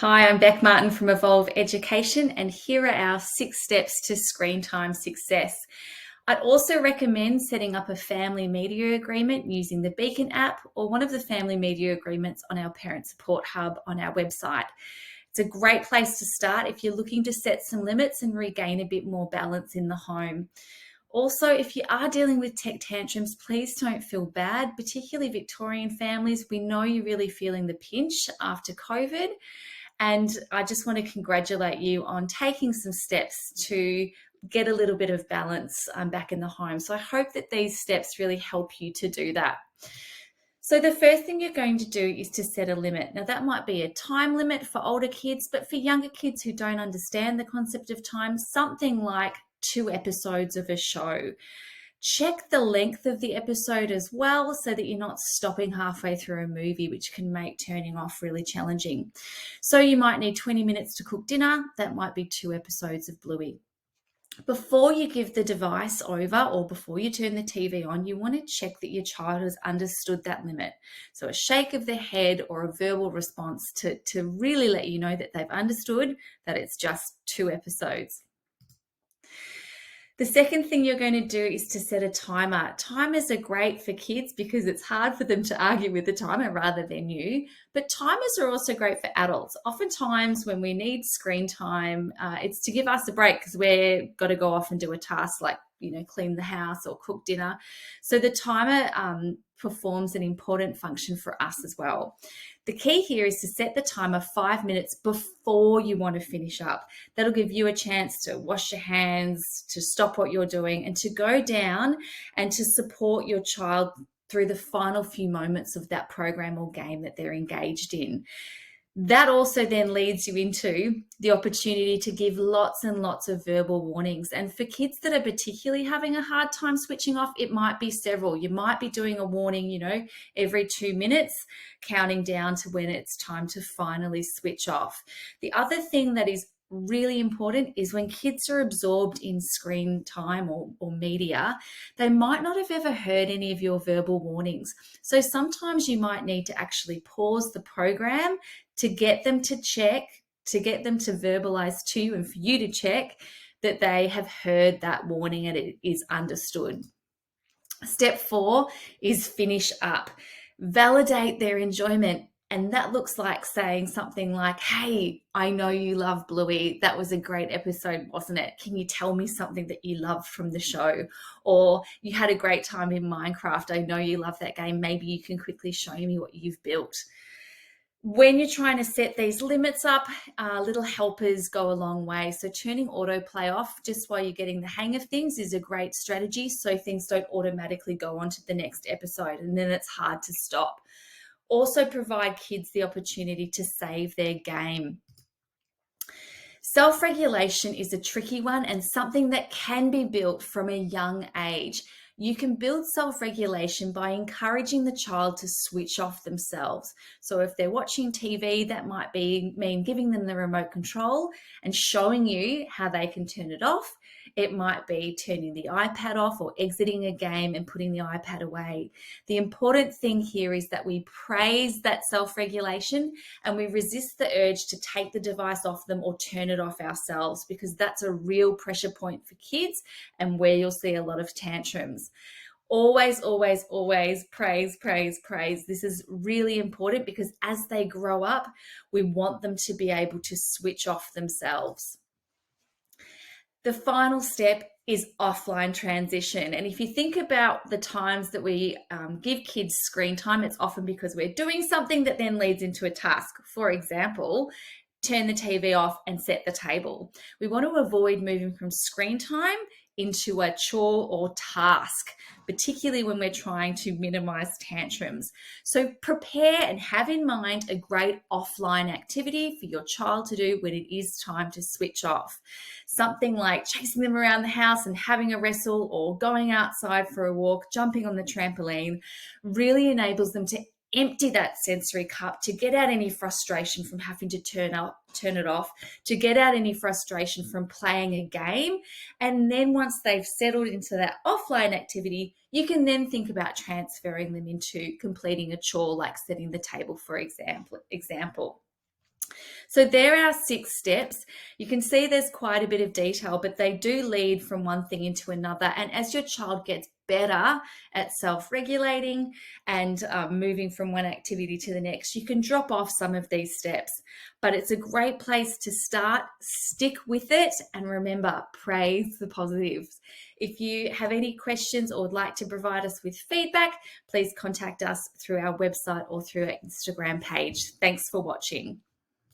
Hi, I'm Beck Martin from Evolve Education, and here are our 6 steps to screen time success. I'd also recommend setting up a family media agreement using the Beacon app or one of the family media agreements on our Parent Support Hub on our website. It's a great place to start if you're looking to set some limits and regain a bit more balance in the home. Also, if you are dealing with tech tantrums, please don't feel bad, particularly Victorian families. We know you're really feeling the pinch after COVID. And I just want to congratulate you on taking some steps to get a little bit of balance back in the home. So I hope that these steps really help you to do that. So the first thing you're going to do is to set a limit. Now that might be a time limit for older kids, but for younger kids who don't understand the concept of time, something like 2 episodes of a show. Check the length of the episode as well so that you're not stopping halfway through a movie, which can make turning off really challenging. So you might need 20 minutes to cook dinner. That might be 2 episodes of Bluey. Before you give the device over or before you turn the TV on, you want to check that your child has understood that limit. So a shake of the head or a verbal response to really let you know that they've understood that it's just 2 episodes. The second thing you're going to do is to set a timer. Timers are great for kids because it's hard for them to argue with the timer rather than you, but timers are also great for adults. Oftentimes when we need screen time, it's to give us a break because we've got to go off and do a task like, clean the house or cook dinner. So the timer performs an important function for us as well. The key here is to set the timer 5 minutes before you want to finish up. That'll give you a chance to wash your hands, to stop what you're doing, and to go down and to support your child through the final few moments of that program or game that they're engaged in. That also then leads you into the opportunity to give lots and lots of verbal warnings. And for kids that are particularly having a hard time switching off, it might be several. You might be doing a warning, every 2 minutes, counting down to when it's time to finally switch off. The other thing that is really important is when kids are absorbed in screen time or media, they might not have ever heard any of your verbal warnings. So sometimes you might need to actually pause the program to get them to check, to get them to verbalize to you and for you to check that they have heard that warning and it is understood. Step 4 is finish up. Validate their enjoyment. And that looks like saying something like, hey, I know you love Bluey. That was a great episode, wasn't it? Can you tell me something that you loved from the show? Or you had a great time in Minecraft. I know you love that game. Maybe you can quickly show me what you've built. When you're trying to set these limits up, little helpers go a long way. So turning autoplay off just while you're getting the hang of things is a great strategy so things don't automatically go on to the next episode and then it's hard to stop. Also provide kids the opportunity to save their game. Self-regulation is a tricky one and something that can be built from a young age. You can build self-regulation by encouraging the child to switch off themselves. So if they're watching TV, that might mean giving them the remote control and showing you how they can turn it off. It might be turning the iPad off or exiting a game and putting the iPad away. The important thing here is that we praise that self-regulation and we resist the urge to take the device off them or turn it off ourselves, because that's a real pressure point for kids and where you'll see a lot of tantrums. Always, always, always praise, praise, praise. This is really important because as they grow up, we want them to be able to switch off themselves. The final step is offline transition. And if you think about the times that we give kids screen time, it's often because we're doing something that then leads into a task. For example, turn the TV off and set the table. We want to avoid moving from screen time into a chore or task, particularly when we're trying to minimize tantrums. So prepare and have in mind a great offline activity for your child to do when it is time to switch off. Something like chasing them around the house and having a wrestle, or going outside for a walk, jumping on the trampoline, really enables them to empty that sensory cup, to get out any frustration from having to turn it off, to get out any frustration from playing a game. And then once they've settled into that offline activity, you can then think about transferring them into completing a chore like setting the table, for example. So there are 6 steps. You can see there's quite a bit of detail, but they do lead from one thing into another. And as your child gets better at self-regulating and moving from one activity to the next, you can drop off some of these steps. But it's a great place to start. Stick with it, and remember, praise the positives. If you have any questions or would like to provide us with feedback, please contact us through our website or through our Instagram page. Thanks for watching.